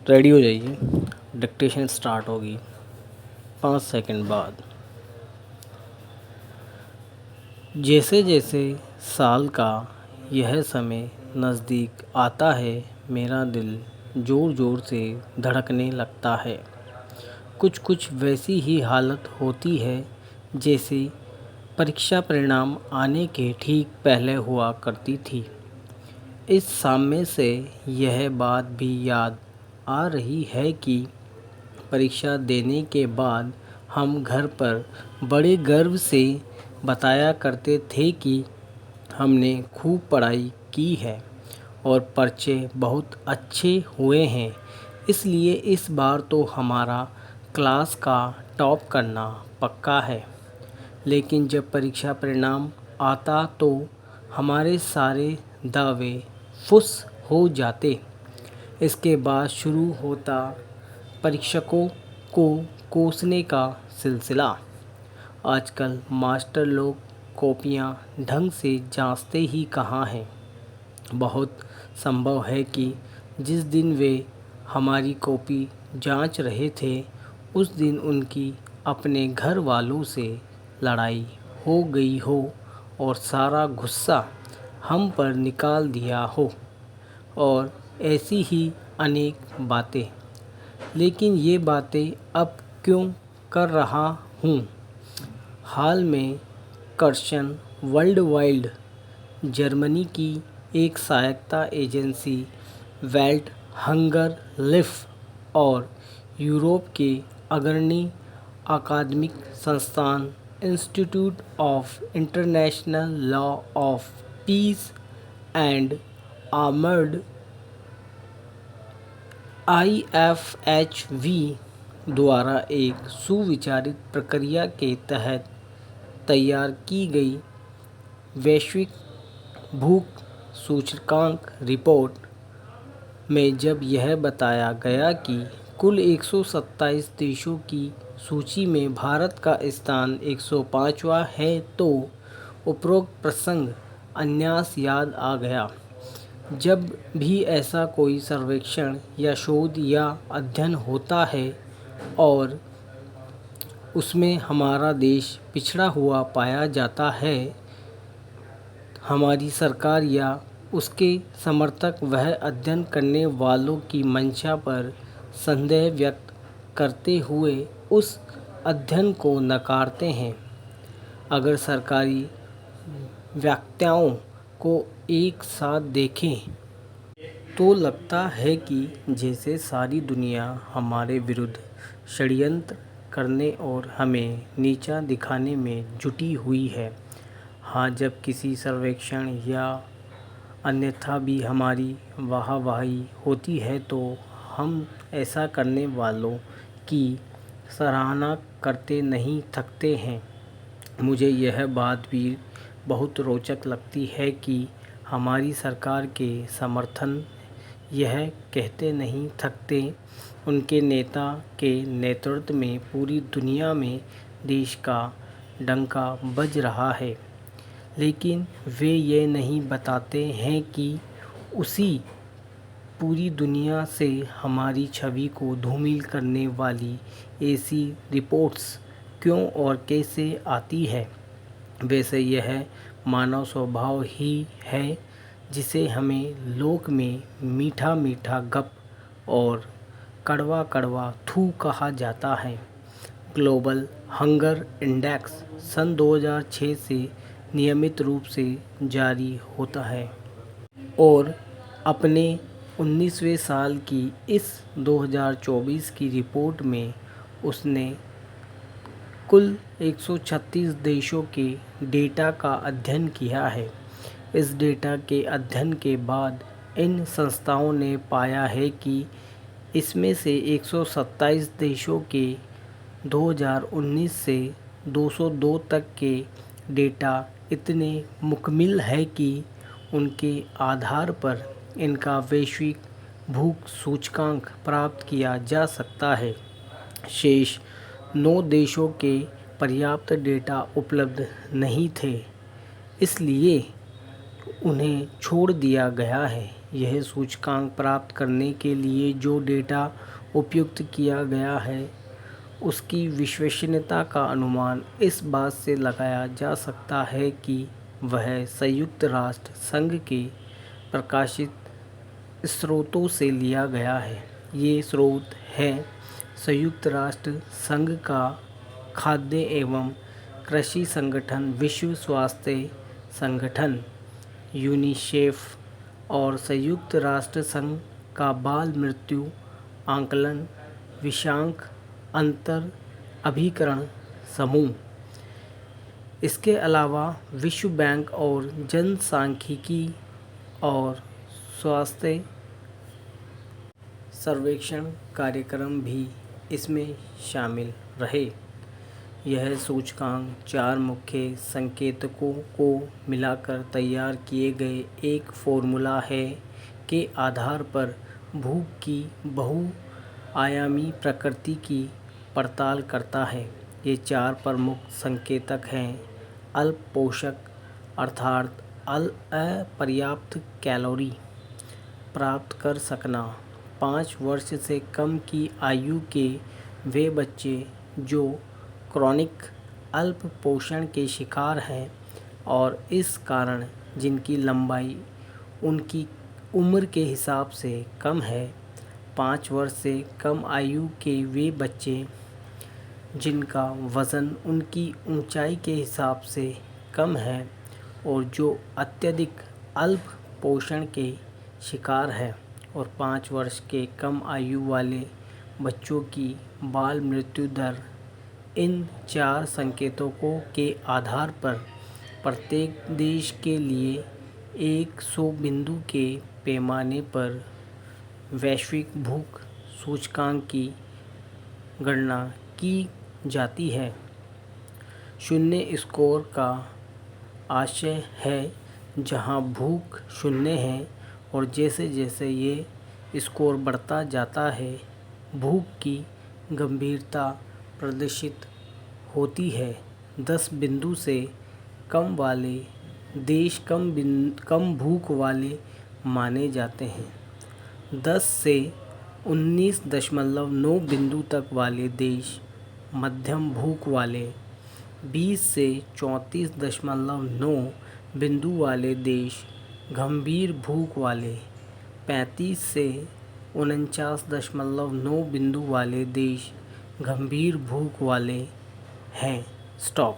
Ready हो जाइए। Dictation start होगी 5 सेकंड बाद। जैसे जैसे साल का यह समय नज़दीक आता है, मेरा दिल ज़ोर ज़ोर से धड़कने लगता है। कुछ कुछ वैसी ही हालत होती है जैसे परीक्षा परिणाम आने के ठीक पहले हुआ करती थी। इस सामने से यह बात भी याद आ रही है कि परीक्षा देने के बाद हम घर पर बड़े गर्व से बताया करते थे कि हमने खूब पढ़ाई की है और पर्चे बहुत अच्छे हुए हैं, इसलिए इस बार तो हमारा क्लास का टॉप करना पक्का है। लेकिन जब परीक्षा परिणाम आता तो हमारे सारे दावे फुस हो जाते। इसके बाद शुरू होता परीक्षकों को कोसने का सिलसिला। आजकल मास्टर लोग कॉपियां ढंग से जांचते ही कहाँ हैं। बहुत संभव है कि जिस दिन वे हमारी कॉपी जांच रहे थे, उस दिन उनकी अपने घर वालों से लड़ाई हो गई हो और सारा गुस्सा हम पर निकाल दिया हो, और ऐसी ही अनेक बातें। लेकिन ये बातें अब क्यों कर रहा हूँ? हाल में कर्शन वर्ल्ड वाइड जर्मनी की एक सहायता एजेंसी वेल्ट हंगर लिफ और यूरोप के अग्रणी अकादमिक संस्थान institute of international law of peace and armoured IFHV द्वारा एक सुविचारित प्रक्रिया के तहत तैयार की गई वैश्विक भूख सूचकांक रिपोर्ट में जब यह बताया गया कि कुल 127 देशों की सूची में भारत का स्थान 105वां है, तो उपरोक्त प्रसंग अन्यास याद आ गया। जब भी ऐसा कोई सर्वेक्षण या शोध या अध्ययन होता है और उसमें हमारा देश पिछड़ा हुआ पाया जाता है, हमारी सरकार या उसके समर्थक वह अध्ययन करने वालों की मंशा पर संदेह व्यक्त करते हुए उस अध्ययन को नकारते हैं। अगर सरकारी व्याख्याओं को एक साथ देखें तो लगता है कि जैसे सारी दुनिया हमारे विरुद्ध षड्यंत्र करने और हमें नीचा दिखाने में जुटी हुई है। हाँ, जब किसी सर्वेक्षण या अन्यथा भी हमारी वाहवाही होती है तो हम ऐसा करने वालों की सराहना करते नहीं थकते हैं। मुझे यह बात भी बहुत रोचक लगती है कि हमारी सरकार के समर्थन यह कहते नहीं थकते उनके नेता के नेतृत्व में पूरी दुनिया में देश का डंका बज रहा है, लेकिन वे ये नहीं बताते हैं कि उसी पूरी दुनिया से हमारी छवि को धूमिल करने वाली ऐसी रिपोर्ट्स क्यों और कैसे आती है। वैसे यह मानव स्वभाव ही है जिसे हमें लोक में मीठा मीठा गप और कड़वा कड़वा थू कहा जाता है। ग्लोबल हंगर इंडेक्स सन 2006 से नियमित रूप से जारी होता है और अपने 19वें साल की इस 2024 की रिपोर्ट में उसने कुल 136 देशों के डेटा का अध्ययन किया है। इस डेटा के अध्ययन के बाद इन संस्थाओं ने पाया है कि इसमें से 127 देशों के 2019 से 202 तक के डेटा इतने मुकम्मल है कि उनके आधार पर इनका वैश्विक भूख सूचकांक प्राप्त किया जा सकता है। शेष 9 देशों के पर्याप्त डेटा उपलब्ध नहीं थे, इसलिए उन्हें छोड़ दिया गया है। यह सूचकांक प्राप्त करने के लिए जो डेटा उपयुक्त किया गया है उसकी विश्वसनीयता का अनुमान इस बात से लगाया जा सकता है कि वह संयुक्त राष्ट्र संघ के प्रकाशित स्रोतों से लिया गया है। ये स्रोत हैं संयुक्त राष्ट्र संघ का खाद्य एवं कृषि संगठन, विश्व स्वास्थ्य संगठन यूनिसेफ और संयुक्त राष्ट्र संघ का बाल मृत्यु आकलन विषयांक अंतर अभिकरण समूह। इसके अलावा विश्व बैंक और जनसांख्यिकी और स्वास्थ्य सर्वेक्षण कार्यक्रम भी इसमें शामिल रहे। यह सूचकांक 4 मुख्य संकेतकों को मिलाकर तैयार किए गए एक फॉर्मूला है के आधार पर भूख की बहुआयामी प्रकृति की पड़ताल करता है। ये 4 प्रमुख संकेतक हैं। अल्प पोषक अर्थात अपर्याप्त कैलोरी प्राप्त कर सकना। 5 वर्ष से कम की आयु के वे बच्चे जो क्रॉनिक अल्प पोषण के शिकार हैं और इस कारण जिनकी लंबाई उनकी उम्र के हिसाब से कम है। 5 वर्ष से कम आयु के वे बच्चे जिनका वज़न उनकी ऊंचाई के हिसाब से कम है और जो अत्यधिक अल्प पोषण के शिकार है। और 5 वर्ष के कम आयु वाले बच्चों की बाल मृत्यु दर। इन 4 संकेतकों के आधार पर प्रत्येक देश के लिए 100 बिंदु के पैमाने पर वैश्विक भूख सूचकांक की गणना की जाती है। 0 स्कोर का आशय है जहां भूख 0 है और जैसे जैसे ये स्कोर बढ़ता जाता है भूख की गंभीरता प्रदर्शित होती है। 10 बिंदु से कम वाले देश कम भूख वाले माने जाते हैं। 10 से 19.9 बिंदु तक वाले देश मध्यम भूख वाले, 20 से 34.9 बिंदु वाले देश गंभीर भूख वाले, 35 से 49.9 बिंदु वाले देश गंभीर भूख वाले हैं। स्टॉप।